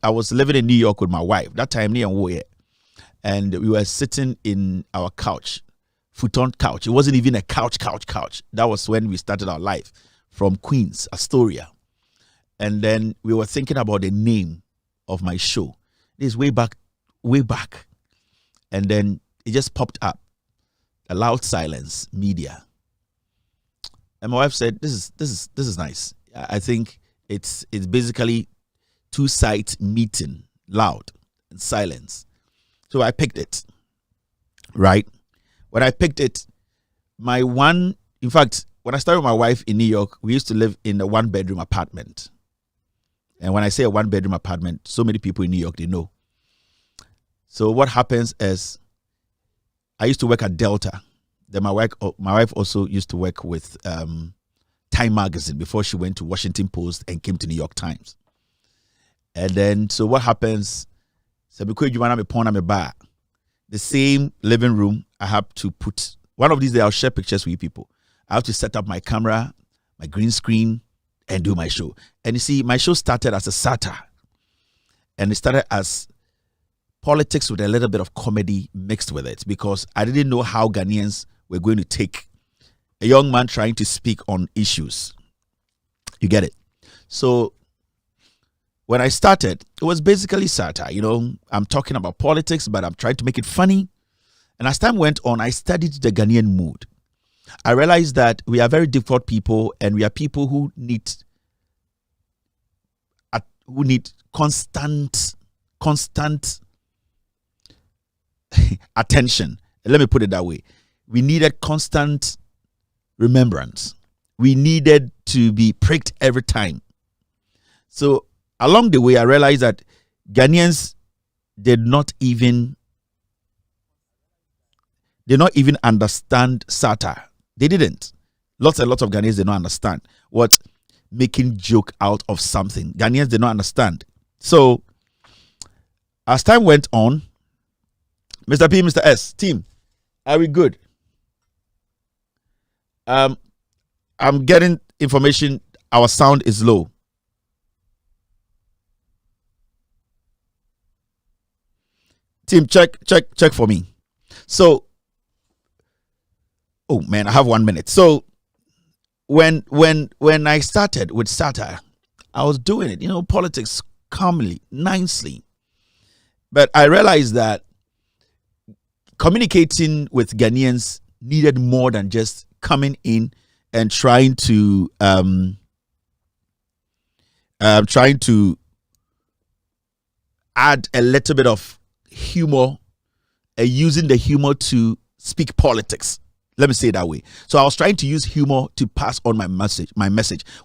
I was living in New York with my wife. That time, and we were sitting in our couch, futon couch. It wasn't even a couch. That was when we started our life from Queens, Astoria. And then we were thinking about the name of my show. This way back. And then it just popped up. A Loud Silence Media. And my wife said, this is nice. I think it's basically two sides meeting, loud and silence. So I picked it. Right? When I picked it, when I started with my wife in New York, we used to live in a 1-bedroom apartment. And when I say a 1-bedroom apartment, so many people in New York, they know. So what happens is, I used to work at Delta. Then my wife also used to work with Time Magazine before she went to Washington Post and came to New York Times. And then, so what happens? The same living room, I have to put, one of these days I'll share pictures with you people. I have to set up my camera, my green screen, and do my show. And you see, my show started as a satire. And it started as politics with a little bit of comedy mixed with it, because I didn't know how Ghanaians were going to take a young man trying to speak on issues. You get it? So when I started, it was basically satire. I'm talking about politics, but I'm trying to make it funny. And as time went on, I studied the Ghanaian mood. I realized that we are very difficult people, and we are people who need constant attention. Let me put it that way. We needed constant remembrance. We needed to be pricked every time. So along the way, I realized that Ghanaians did not even understand satire. They didn't. Lots and lots of Ghanaians did not understand what making joke out of something. Ghanaians did not understand. So as time went on, Mr. P, Mr. S, team, are we good? I'm getting information. Our sound is low. Team, check for me. So, oh man, I have 1 minute. So, when I started with satire, I was doing it, politics calmly, nicely. But I realized that communicating with Ghanaians needed more than just coming in and trying to add a little bit of humor, using the humor to speak politics. Let me say it that way. So I was trying to use humor to pass on my message,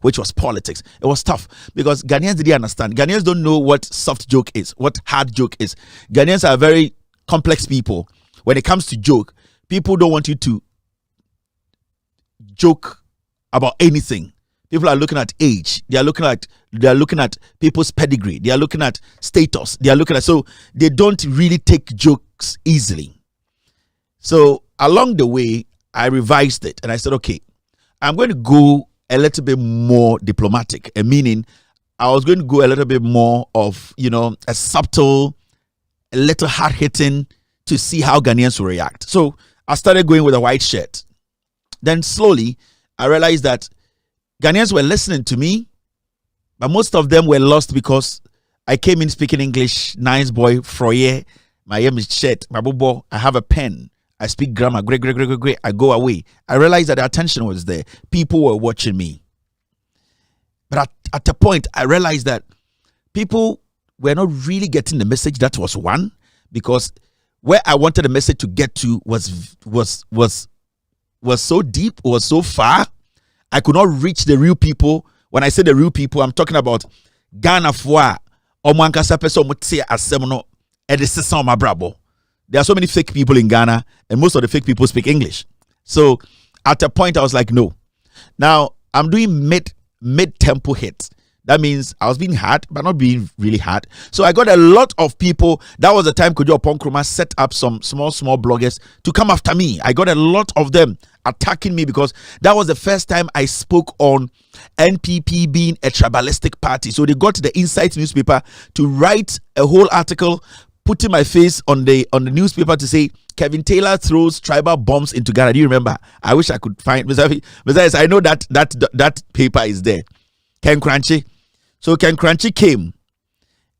which was politics. It was tough because Ghanaians didn't understand. Ghanaians don't know what soft joke is, what hard joke is. Ghanaians are very complex people. When it comes to joke, people don't want you to joke about anything. People are looking at age. They are looking at people's pedigree. They are looking at status. So they don't really take jokes easily. So along the way, I revised it and I said, okay, I'm going to go a little bit more diplomatic. Meaning, I was going to go a little bit more of, a subtle, a little hard-hitting to see how Ghanaians will react. So I started going with a white shirt. Then slowly, I realized that Ghanaians were listening to me, but most of them were lost because I came in speaking English, nice boy, froye, my name is shirt, my bobo, I have a pen, I speak grammar, great, I go away. I realized that the attention was there. People were watching me. But at a point, I realized that people were not really getting the message. That was one, because where I wanted the message to get to was so deep, was so far. I could not reach the real people. When I say the real people, I'm talking about Ghana for Omankasa person mutse asemno edisesa mabrabo. There are so many fake people in Ghana, and most of the fake people speak English. So at a point, I was like, no. Now I'm doing mid-tempo hits. That means I was being hard, but not being really hard. So I got a lot of people. That was the time Kojo Ponkroma set up some small bloggers to come after me. I got a lot of them attacking me because that was the first time I spoke on NPP being a tribalistic party. So they got the Insight newspaper to write a whole article, putting my face on the newspaper to say Kelvin Taylor throws tribal bombs into Ghana. Do you remember? I wish I could find. Besides, I know that paper is there. Ken Crunchy. So Ken Crunchy came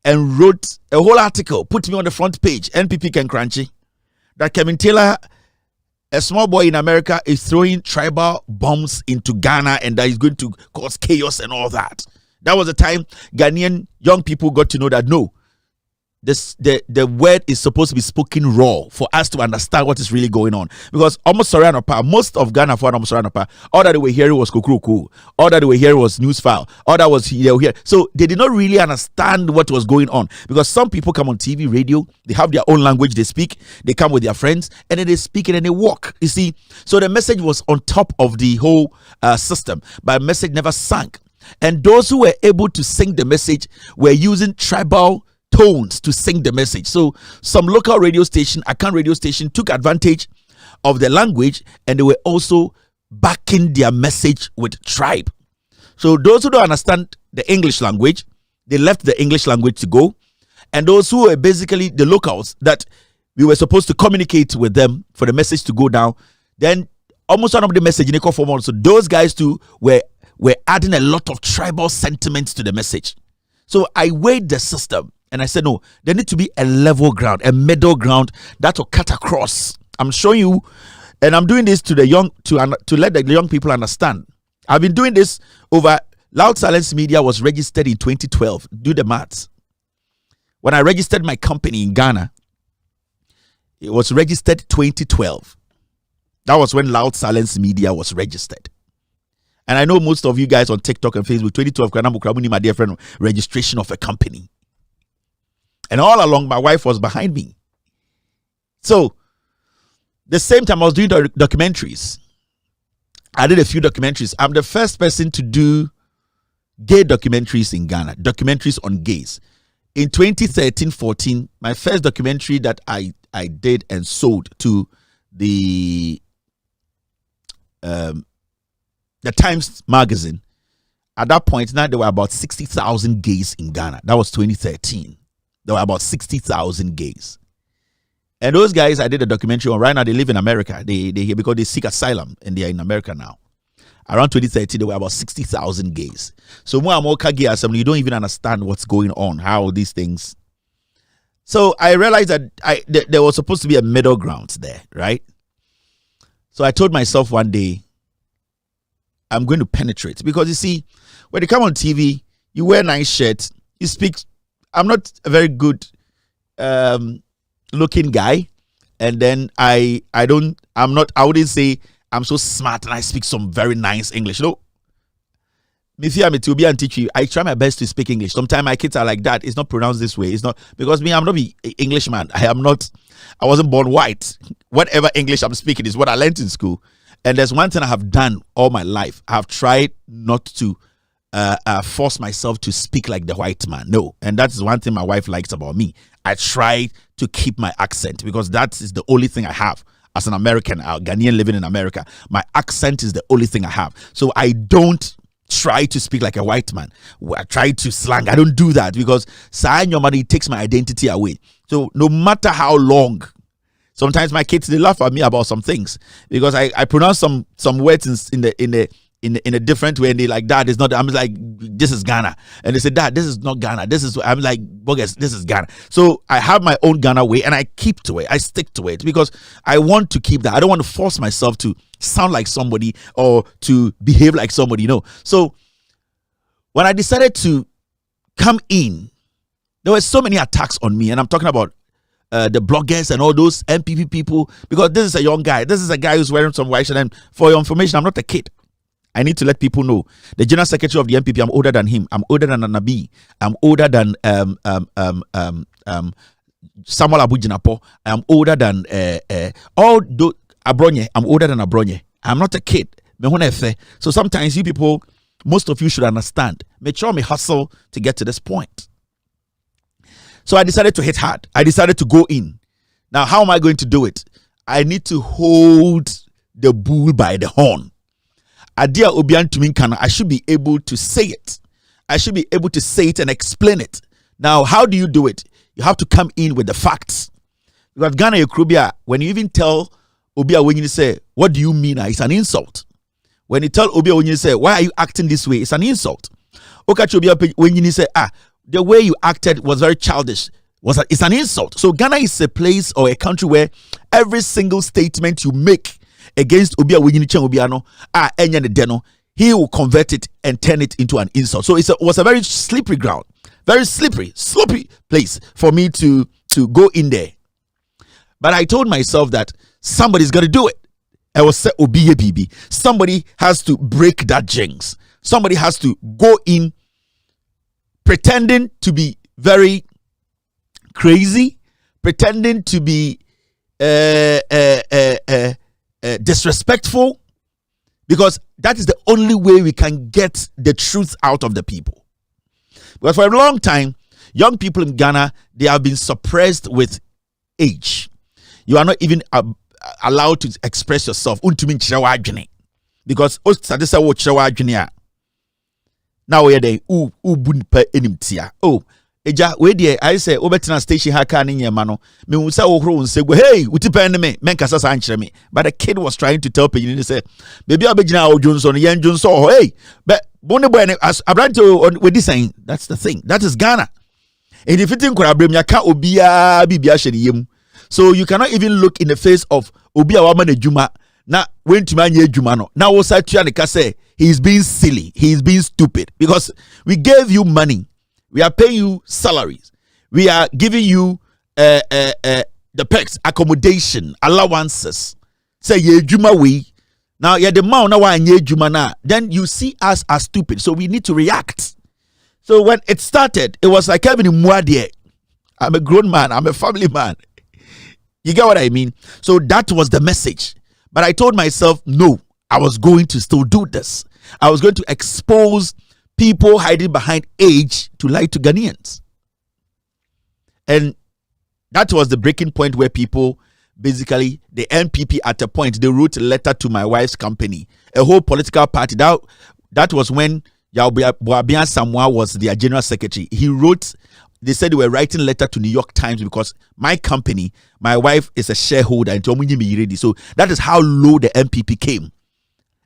and wrote a whole article, put me on the front page, NPP Ken Crunchy, that Kelvin Taylor, a small boy in America, is throwing tribal bombs into Ghana and that is going to cause chaos and all that. That was the time Ghanaian young people got to know that no, the word is supposed to be spoken raw for us to understand what is really going on. Because almost Soranopa, most of Ghana for almost Soranopa, all that they were hearing was Kukuruku, all that they were hearing was news file, all that was here. So they did not really understand what was going on. Because some people come on TV, radio, they have their own language they speak, they come with their friends, and then they speak it and they walk. You see, so the message was on top of the whole system, but the message never sank. And those who were able to sing the message were using tribal tones to sing the message. So some local radio station, Akan radio station, took advantage of the language and they were also backing their message with tribe. So those who don't understand the English language, they left the English language to go. And those who were basically the locals that we were supposed to communicate with them for the message to go down, then almost none of the message in equal form. So those guys too were adding a lot of tribal sentiments to the message. So I weighed the system. And I said, no, there needs to be a level ground, a middle ground that will cut across. I'm showing you, and I'm doing this to the young, to let the young people understand. I've been doing this over. Loud Silence Media was registered in 2012. Do the maths. When I registered my company in Ghana, it was registered 2012. That was when Loud Silence Media was registered. And I know most of you guys on TikTok and Facebook, 2012, my dear friend, registration of a company. And all along, my wife was behind me. So, the same time I was doing documentaries. I did a few documentaries. I'm the first person to do gay documentaries in Ghana. Documentaries on gays. In 2013-14, my first documentary that I did and sold to the Times magazine. At that point, now there were about 60,000 gays in Ghana. That was 2013. There were about 60,000 gays. And those guys I did a documentary on. Right now, they live in America. They here because they seek asylum and they are in America now. Around 2013, there were about 60,000 gays. So more gay assembly, you don't even understand what's going on, how these things. So I realized that there was supposed to be a middle ground there, right? So I told myself one day, I'm going to penetrate. Because you see, when you come on TV, you wear nice shirts, you speak. I'm not a very good looking guy, and then I wouldn't say I'm so smart and I speak some very nice English. No, me fear me to be and teach you. I try my best to speak English. Sometimes my kids are like that. It's not pronounced this way. It's not because me. I'm not an Englishman. I wasn't born white. Whatever English I'm speaking is what I learned in school. And there's one thing I have done all my life. I have tried not to force myself to speak like the white man. No. And that's one thing my wife likes about me. I try to keep my accent because that is the only thing I have as an American, a Ghanaian living in America. My accent is the only thing I have. So I don't try to speak like a white man. I try to slang. I don't do that because saying your money takes my identity away. So no matter how long, sometimes my kids, they laugh at me about some things because I pronounce some words in a different way, and they like, Dad, it's not. I'm like, this is Ghana, and they say, Dad, this is not Ghana. This is. I'm like, bogus. This is Ghana. So I have my own Ghana way, and I keep to it. I stick to it because I want to keep that. I don't want to force myself to sound like somebody or to behave like somebody. You know. So when I decided to come in, there were so many attacks on me, and I'm talking about the bloggers and all those MPP people because this is a young guy. This is a guy who's wearing some white shirt. And for your information, I'm not a kid. I need to let people know. The General Secretary of the MPP, I'm older than him. I'm older than Anabi. I'm older than Samuel Abujinapo. I'm older than all Abronye. I'm older than Abronye. I'm not a kid. So sometimes you people most of you should understand. Make sure me hustle to get to this point. So I decided to hit hard. I decided to go in. Now, how am I going to do it? I need to hold the bull by the horn. Adia Obian Tuminkana, I should be able to say it. I should be able to say it and explain it. Now, how do you do it? You have to come in with the facts. Because Ghana Yokrubia, when you even tell Obia when you say, what do you mean? It's an insult. When you tell Obia when you say, why are you acting this way? It's an insult. Okachobia when you say, the way you acted was very childish. It's an insult. So Ghana is a place or a country where every single statement you make against Obia Winyinichen Obiano, Deno, he will convert it and turn it into an insult. So it was a very slippery ground, very slippery, sloppy place for me to go in there. But I told myself that somebody's got to do it. I was say Obiye Bibi. Somebody has to break that jinx. Somebody has to go in pretending to be very crazy, pretending to be disrespectful, because that is the only way we can get the truth out of the people. Because for a long time, young people in Ghana, they have been suppressed with age. You are not even allowed to express yourself. Because now we are there. Oh, eja we there. I say obetina station haka ni nyemano. Me unsa ohro unse go. Hey, utipen me. Men kasa sa ankyere me. But the kid was trying to tell Pejini, say, baby abegina o Johnson, yen Johnson. Hey, but bone boy as abranto with this saying. That's the thing. That is Ghana. And if you think abrem yaka obia bibia hye yem. So you cannot even look in the face of obia wa man ejuma. Na when to man ejuma no. Now osa tua ne ka say he's being silly. He's being stupid because we gave you money. We are paying you salaries. We are giving you the perks, accommodation, allowances. Say ye juma we. Now yeah the man now ye juma na. Then you see us as stupid. So we need to react. So when it started, it was like Kelvin Taylor. I'm a grown man. I'm a family man. You get what I mean? So that was the message. But I told myself, no, I was going to still do this. I was going to expose people hiding behind age to lie to Ghanaians. And that was the breaking point where people, basically, the NPP at a point, they wrote a letter to my wife's company, a whole political party. That was when Boabian Samoa was their general secretary. He wrote, they said they were writing a letter to New York Times because my company, my wife is a shareholder and so that is how low the NPP came.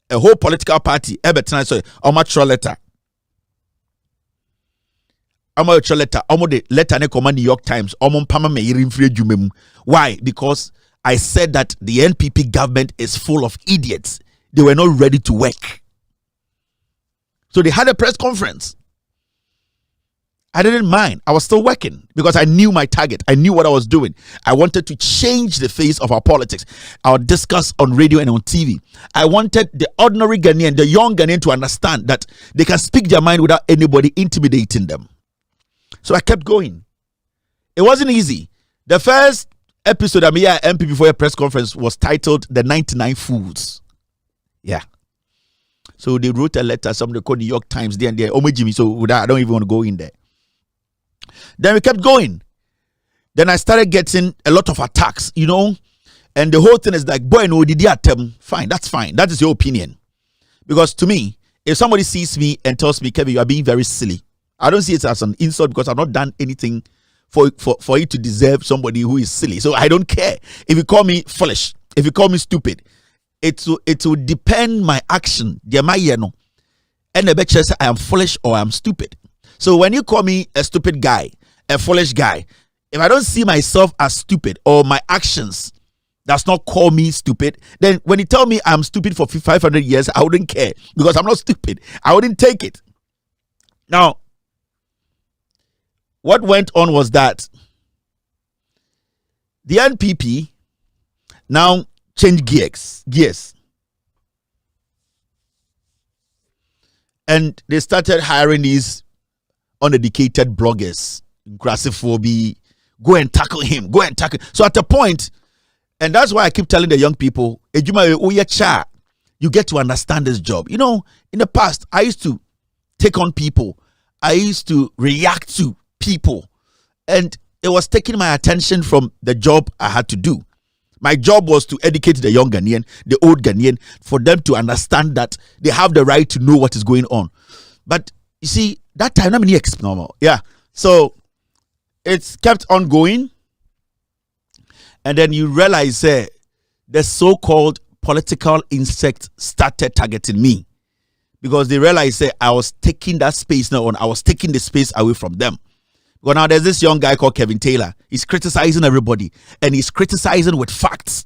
A whole political party, letter. The letter ne New York Times. Why? Because I said that the NPP government is full of idiots. They were not ready to work. So they had a press conference. I didn't mind. I was still working because I knew my target. I knew what I was doing. I wanted to change the face of our politics, our discuss on radio and on TV. I wanted the ordinary Ghanaian, the young Ghanaian to understand that they can speak their mind without anybody intimidating them. So I kept going. It wasn't easy. The first episode of Mia MP before a press conference was titled The 99 Fools. Yeah. So they wrote a letter, somebody called New York Times, there and there. Oh, my Jimmy, so I don't even want to go in there. Then we kept going. Then I started getting a lot of attacks, you know. And the whole thing is like, boy, no, did you attempt? Fine, that's fine. That is your opinion. Because to me, if somebody sees me and tells me, Kevin, you are being very silly, I don't see it as an insult because I've not done anything for you to deserve somebody who is silly. So I don't care. If you call me foolish, if you call me stupid, it will depend my action. And the bet says I am foolish or I am stupid. So when you call me a stupid guy, a foolish guy, if I don't see myself as stupid or my actions does not call me stupid, then when you tell me I'm stupid for 500 years, I wouldn't care because I'm not stupid. I wouldn't take it. Now, what went on was that the NPP now changed gears. And they started hiring these uneducated bloggers, Grassiphobia, go and tackle him, go and tackle. So at a point, and that's why I keep telling the young people, you get to understand this job. You know, in the past, I used to take on people. I used to react to people. And it was taking my attention from the job I had to do. My job was to educate the young Ghanaian, the old Ghanaian, for them to understand that they have the right to know what is going on. But you see, that time, not many normal. Yeah. So it's kept on going. And then you realize the so-called political insect started targeting me. Because they realized I was taking that space now on. I was taking the space away from them. Well, now there's this young guy called Kelvin Taylor. He's criticizing everybody, and he's criticizing with facts.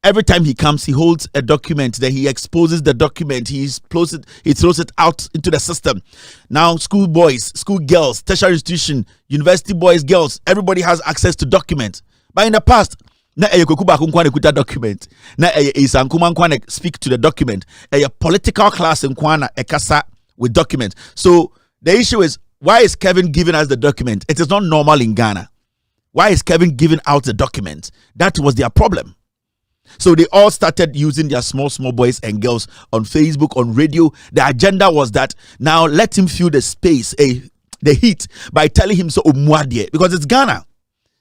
Every time he comes, he holds a document, then he exposes the document, he throws it out into the system. Now, school boys, school girls, tertiary institution, university boys, girls, everybody has access to documents. But in the past, na kukuba kunkwane kuta document, na isa nkwane speak to the document, a political class nkwana ekasa with document. So the issue is, why is Kevin giving us the document? It is not normal in Ghana. Why is Kevin giving out the document? That was their problem. So they all started using their small boys and girls on Facebook, on radio. The agenda was that now let him feel the space, the heat, by telling him so umwadie, because it's Ghana.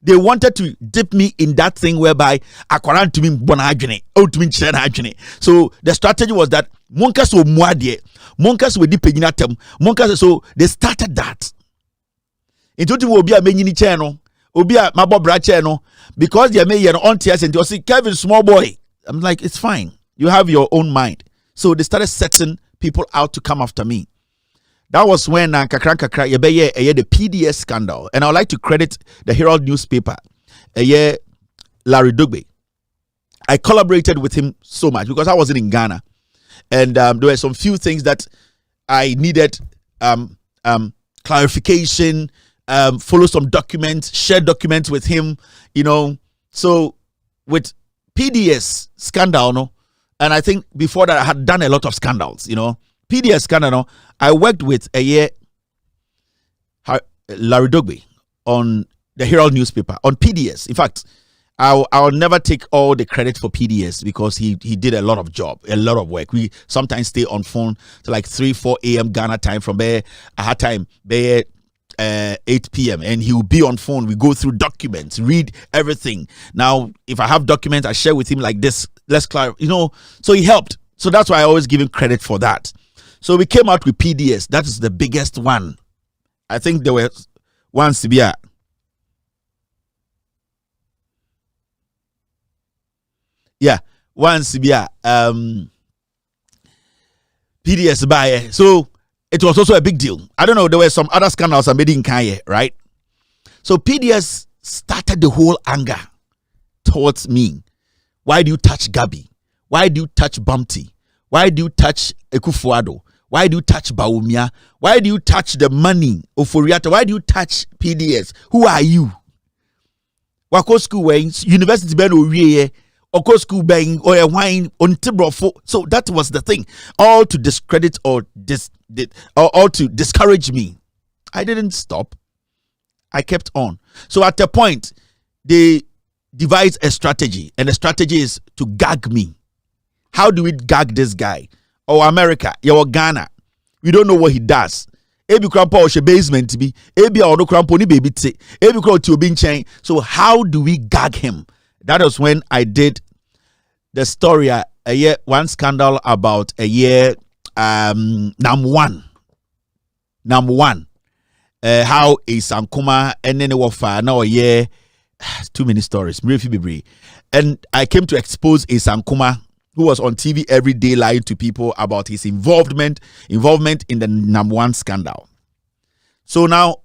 They wanted to dip me in that thing whereby akwaran to me bonajene, to me chenajene. So the strategy was that monkas wo muadie, monkas we dip peginatem, monkas. So they started that. Into the obia menyini channel, obia mabobra channel, because they may on tears and you see Kevin small boy. I'm like, it's fine. You have your own mind. So they started setting people out to come after me. That was when the PDS scandal. And I would like to credit the Herald newspaper, Larry Dugbe. I collaborated with him so much because I wasn't in Ghana. And there were some few things that I needed clarification, follow some documents, share documents with him, So with PDS scandal, and I think before that I had done a lot of scandals, PDS scandal, I worked with Larry Dogbe on the Herald newspaper, on PDS. In fact, I'll never take all the credit for PDS because he did a lot of job, a lot of work. We sometimes stay on phone to like 3-4 a.m. Ghana time. From there, I had time there 8 p.m. and he will be on phone. We go through documents, read everything. Now, if I have documents, I share with him like this. Let's clarify, So he helped. So that's why I always give him credit for that. So we came out with PDS. That is the biggest one. I think there were ones to be at. Yeah, once to be at PDS by. So it was also a big deal. I don't know, there were some other scandals I made in Kanye, right? So PDS started the whole anger towards me. Why do you touch Gabi? Why do you touch Bumpty? Why do you touch Ekufuado? Why do you touch Baumia? Why do you touch the money of Foriata? Why do you touch PDS? Who are you? Wako school when university ben owie, oko school ben or a wine on tibrofo. So that was the thing. All to discredit or to discourage me. I didn't stop. I kept on. So at a point, they devised a strategy, and the strategy is to gag me. How do we gag this guy? Or America, your Ghana, we don't know what he does. Ebi krampo or she basement be, ebi or no krampo ni baby te, ebi krampo to be chain. So how do we gag him? That was when I did the story one scandal about number one. How a Sankuma and then a now too many stories. And I came to expose a Sankuma who was on TV every day lying to people about his involvement in the number one scandal. So now,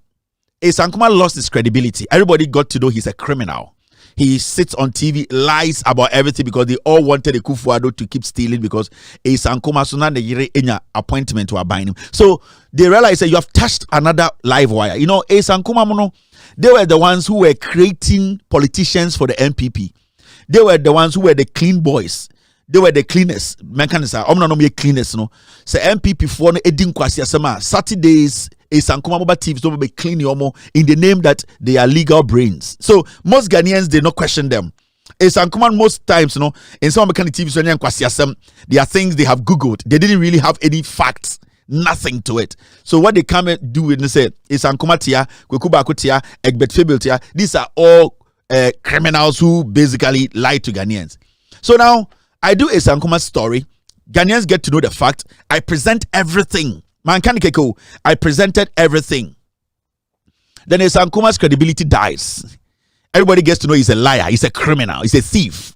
Sankuma lost his credibility. Everybody got to know he's a criminal. He sits on TV, lies about everything because they all wanted Ekufuado to keep stealing because Sankuma so now they appointment to abide him. So they realized that you have touched another live wire. Sankuma, they were the ones who were creating politicians for the MPP. They were the ones who were the clean boys. They were the cleanest. Mechanism. Cleanest. No. So MPP for no edin kwasi asema. Saturdays Sankuma mobile TV so be clean yomo in the name that they are legal brains. So most Ghanaians they not question them. Sankuma most times in some mechanic TV so kwasi asem, there are things they have googled. They didn't really have any facts nothing to it. So what they come and do and say is Ankumatia, Kwekubakutia, Egbert Fabiltia. These are all criminals who basically lie to Ghanaians. So now I do a Sankuma story. Ghanaians get to know the fact. I present everything. I presented everything. Then a Sankuma's credibility dies. Everybody gets to know he's a liar, he's a criminal, he's a thief.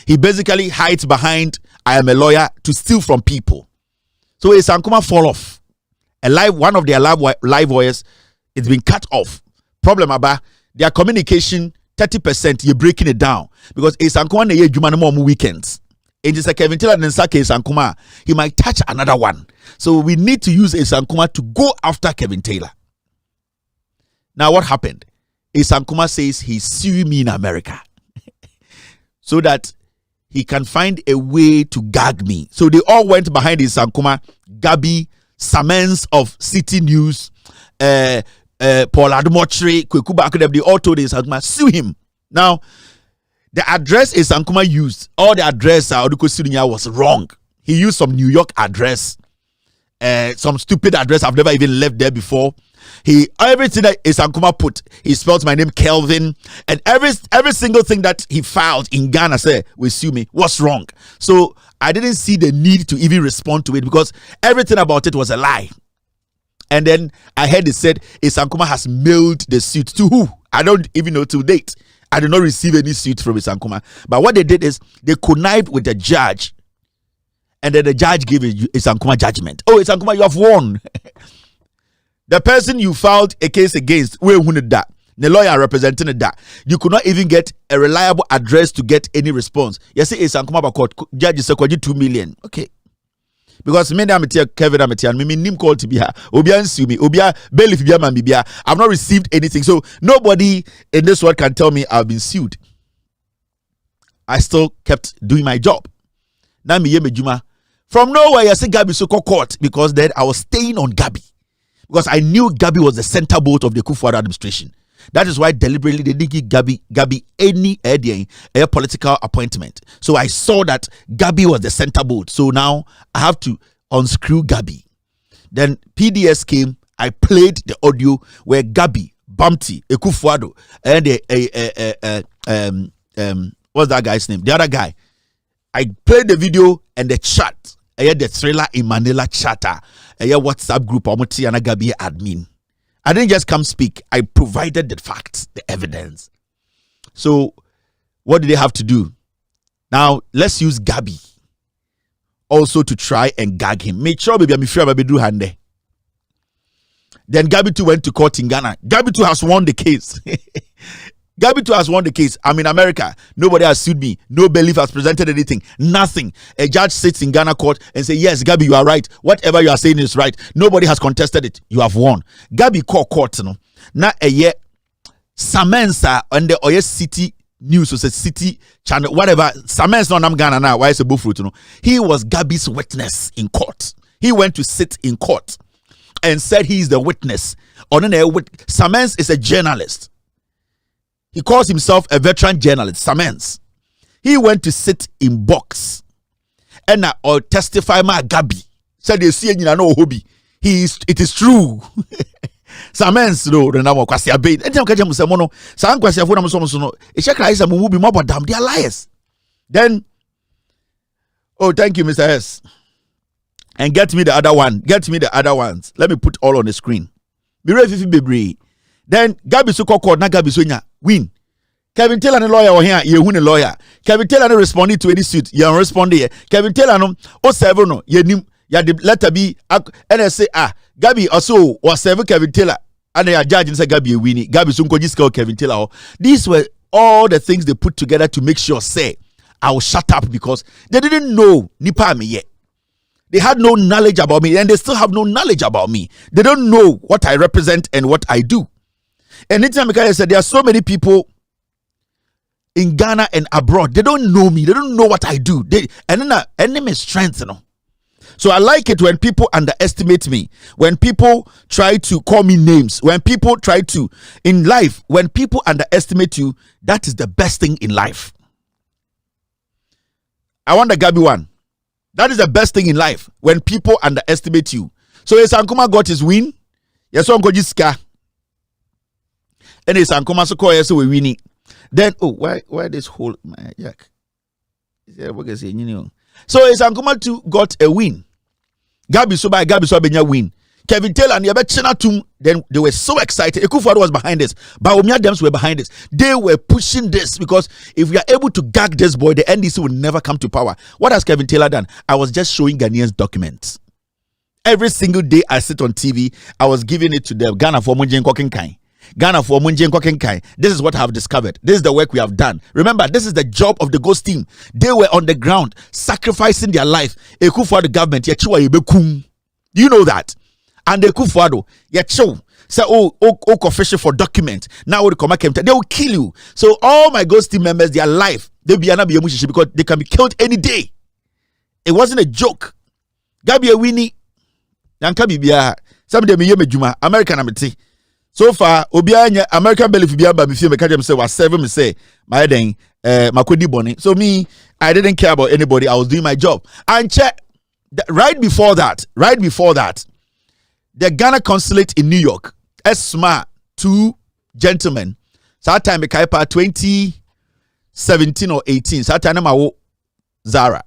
He basically hides behind, I am a lawyer, to steal from people. So a Sankuma fall off. One of their live wires, it's been cut off. Problem about their communication, 30%, you're breaking it down. Because a Sankuma na ye juma more weekends. And just like Kelvin Taylor and Sake Sankuma, he might touch another one. So we need to use a Sankuma to go after Kelvin Taylor. Now what happened? Sankuma says he's suing me in America so that he can find a way to gag me. So they all went behind Sankuma, Gabi, Samens of City News, Paul Adumochri, Kwekuba, they all told Sankuma, sue him. Now, the address Sankuma used, all the address was wrong. He used some New York address, some stupid address I've never even left there before. Everything that Sankuma put, he spelled my name Kelvin, and every single thing that he filed in Ghana said will sue me was wrong. So I didn't see the need to even respond to it because everything about it was a lie. And then I heard it said Sankuma has mailed the suit to who? I don't even know to date. I did not receive any suit from Sankuma. But what they did is they connived with the judge, and then the judge gave Sankuma judgment. Oh, Sankuma, you have won. The person you filed a case against, the lawyer representing that, you could not even get a reliable address to get any response. You say, Sankuma court judge said 2 million. Okay. Because me am Kevin Ametian, me nim call to be her. Obia sue me. Obia bail if bia. I've not received anything. So nobody in this world can tell me I've been sued. I still kept doing my job. Now me Juma. From nowhere, I say Gabi so called court because then I was staying on Gabi. Because I knew Gabi was the center bolt of the Kufuor administration. That is why deliberately they didn't give Gabi any political appointment. So I saw that Gabi was the center bolt. So now I have to unscrew Gabi. Then PDS came. I played the audio where Gabi, Bumpty, Ekufuado, and what's that guy's name? The other guy. I played the video and the chat. I had the Thriller in Manila chatter. I had WhatsApp group. Omoti and Gabi admin. I didn't just come speak. I provided the facts, the evidence. So, what did they have to do? Now, let's use Gabi also to try and gag him. Make sure, baby, I'm sure baby do hande. Then Gabi too went to court in Ghana. Gabi too has won the case. Gabi too has won the case. I'm in America. Nobody has sued me. No bailiff has presented anything. Nothing. A judge sits in Ghana court and says, yes, Gabi, you are right. Whatever you are saying is right. Nobody has contested it. You have won. Gabi called court. No? Now, a year, Samensa on the Oyo City News, so City Channel, whatever. Samensa on Ghana now. Why is a bullfruit? No? He was Gabi's witness in court. He went to sit in court and said he is the witness. Samens is a journalist. He calls himself a veteran journalist, Samens. He went to sit in box and testify my Gabi. Said they see no hobby. It is true. Samens no renamo kwasi abe. Enti ka jam semono. San kwasi afo na so no. E shekra isa mu bi mobodam. They are liars. Then thank you, Mr. S. And get me the other one. Get me the other ones. Let me put all on the screen. Be ready baby. Then Gabi so called na Gabi so nya win. Kelvin Taylor the lawyer here, you win a lawyer. Kelvin Taylor no responding to any suit. You respond here. Kelvin Taylor no 07 no you nim ya the letter B and say Gabi also was 7 Kelvin Taylor and they are judging say Gabi winning. Gabi so ko just call Kelvin Taylor. These were all the things they put together to make sure say I will shut up because they didn't know nipa me yet. They had no knowledge about me and they still have no knowledge about me. They don't know what I represent and what I do. And anytime I said there are so many people in Ghana and abroad, they don't know me, they don't know what I do. And then enemy strength, you know. So I like it when people underestimate me, when people try to call me names, when people try to in life, when people underestimate you, that is the best thing in life. I want the Gabi one. That is the best thing in life when people underestimate you. So Sankuma got his win. Yes, Uncle Jiska. And Sankuma so call we winning. Then why this whole my jack? So Sankuma too got a win. Gabi so benya win. Kelvin Taylor and Yabechina, then they were so excited. Ekufuado was behind this. Baumia Dems were behind this. They were pushing this because if we are able to gag this boy, the NDC will never come to power. What has Kelvin Taylor done? I was just showing Ghanaians documents. Every single day I sit on TV, I was giving it to them. Ghana for Munjen Kokenkai. Ghana for Munjen Kokenkai. This is what I have discovered. This is the work we have done. Remember, this is the job of the Ghost team. They were on the ground, sacrificing their life. Ekufuado government, do you know that? And the Kufuado, say official for document. Now they will kill you. So all my Ghost team members, their life, they'll be because they can be killed any day. It wasn't a joke. Gabi a winnie. Yanka bibia. Some de me juma American amity. So far, Obianya American belly fibia ba me feel me catch them say was 7 me say my den makodi boni. So me, I didn't care about anybody. I was doing my job. And check right before that. The Ghana consulate in New York, ESMA, 2 gentlemen. That time, 2017 or 18. That time, I Zara.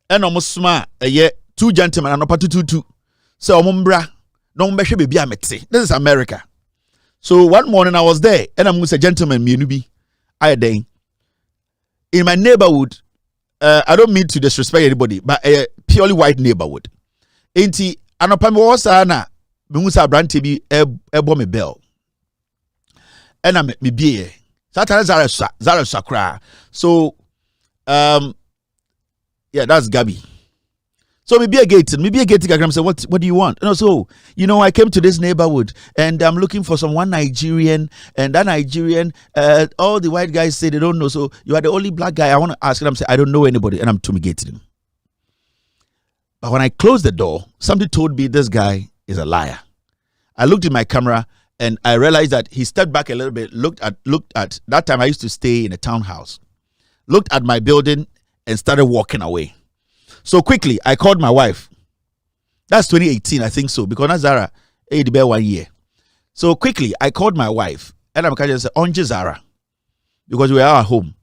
And almost smart, 2 gentlemen, and not 2. So, Mumbra, no measure baby, I met. This is America. So, one morning I was there, and I'm with a gentleman, Minubi. I day. In my neighborhood, I don't mean to disrespect anybody, but a purely white neighborhood. Ain't he? Anopami was ana memusa brante bi ebo me bell ena me bie satana zara sakra. So yeah, that's Gabi. So me be a gate gagram say what do you want? And so I came to this neighborhood and I'm looking for one Nigerian, and that Nigerian all the white guys say they don't know, so you are the only black guy I want to ask. And I'm saying I don't know anybody, and I'm fumigating him. But when I closed the door, somebody told me this guy is a liar. I looked at my camera and I realized that he stepped back a little bit, looked at that time I used to stay in a townhouse, looked at my building and started walking away. So quickly, I called my wife. That's 2018, I think so, because Nazara, the bear 1 year. So quickly, I called my wife and I'm kind of saying, Onje Zara, because we are at home.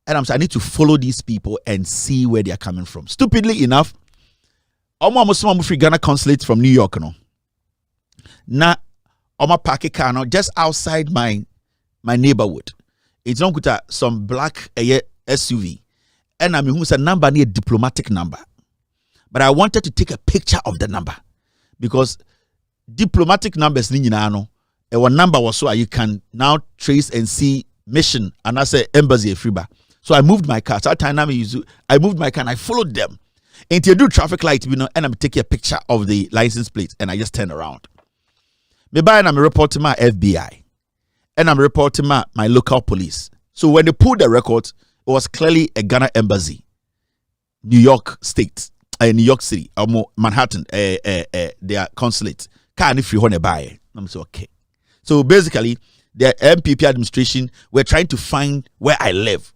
And I'm saying, I need to follow these people and see where they are coming from. Stupidly enough, almost free Ghana consulate from New York, na park car just outside my neighborhood. It's not with some black SUV, and I'm who's a number near diplomatic number. But I wanted to take a picture of the number because diplomatic numbers one number was so you can now trace and see mission and I say embassy freeba. So I moved my car. So that time I moved my car and I followed them. And you do traffic light, and I'm taking a picture of the license plate, and I just turn around. Maybe I'm reporting my FBI, and I'm reporting my local police. So when they pulled the record, it was clearly a Ghana embassy, New York State, New York City, Manhattan, their consulate. Can't if you want to buy. I'm so okay. So basically, the MPP administration were trying to find where I live.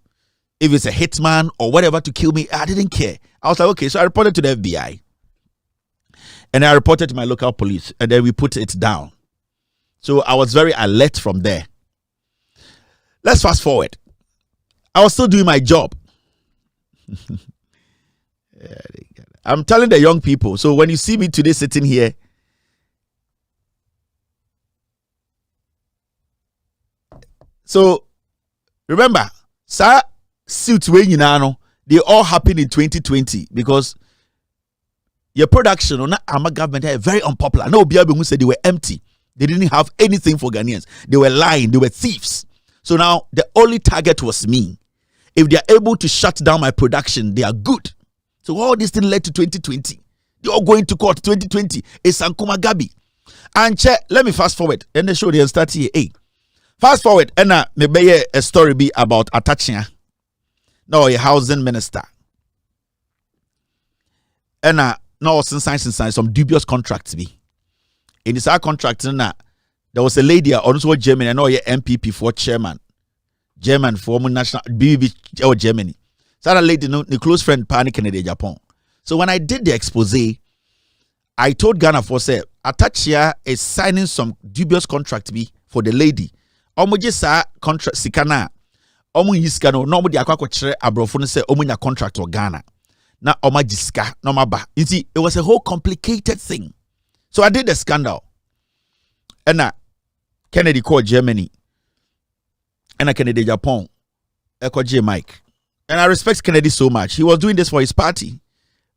If it's a hitman or whatever to kill me, I didn't care. I was like, okay, so I reported to the FBI. And I reported to my local police. And then we put it down. So I was very alert from there. Let's fast forward. I was still doing my job. I'm telling the young people. So when you see me today sitting here, so remember, sir, suits when you know, they all happened in 2020 because your production on our government are very unpopular. No, who said they were empty. They didn't have anything for Ghanaians. They were lying. They were thieves. So now the only target was me. If they are able to shut down my production, they are good. So all this thing led to 2020. They all going to court 2020. It's Sankuma Gabi. And check, let me fast forward. And the show they start here. Hey, fast forward. And maybe a story be about Atachia. No, a housing minister. And no, since some dubious contracts be. In this contract, there was a lady also Germany, and a MPP for chairman. German for national BBB or Germany. So that lady, the close friend, He and Kennedy Agyapong. So when I did the expose, I told Ghana for say Atachia is signing some dubious contract be for the lady. Omo sa contract sikana. Omo yiska no de akwa kwakire abrofo no say omo nya contract for Ghana. Na oma jiska no maba. You see, it was a whole complicated thing. So I did the scandal. And Kennedy called Germany. And Kennedy Agyapong. I called J Mike. And I respect Kennedy so much. He was doing this for his party.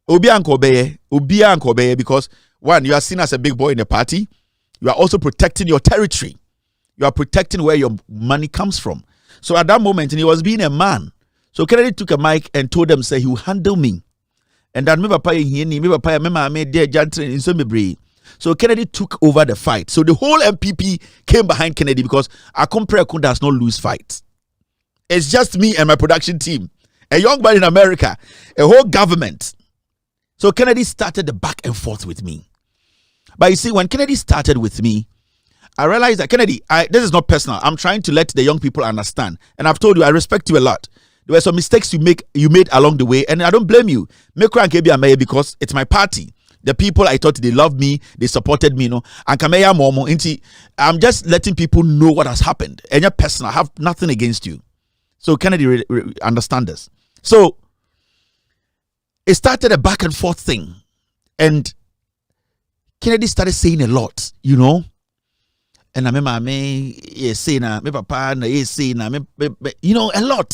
Obia Nkobeye, because one, you are seen as a big boy in the party. You are also protecting your territory. You are protecting where your money comes from. So at that moment, and he was being a man. So Kennedy took a mic and told them, say, he will handle me. And that so Kennedy took over the fight. So the whole MPP came behind Kennedy because Akompreko does not lose fights. It's just me and my production team. A young man in America, a whole government. So Kennedy started the back and forth with me. But you see, when Kennedy started with me, I realized that Kennedy, this is not personal. I'm trying to let the young people understand. And I've told you, I respect you a lot. There were some mistakes you made along the way, and I don't blame you. Because it's my party. The people I thought they loved me, they supported me, And I'm just letting people know what has happened. And you're personal. I have nothing against you. So Kennedy understand this. So it started a back and forth thing. And Kennedy started saying a lot, And I remember saying, a lot.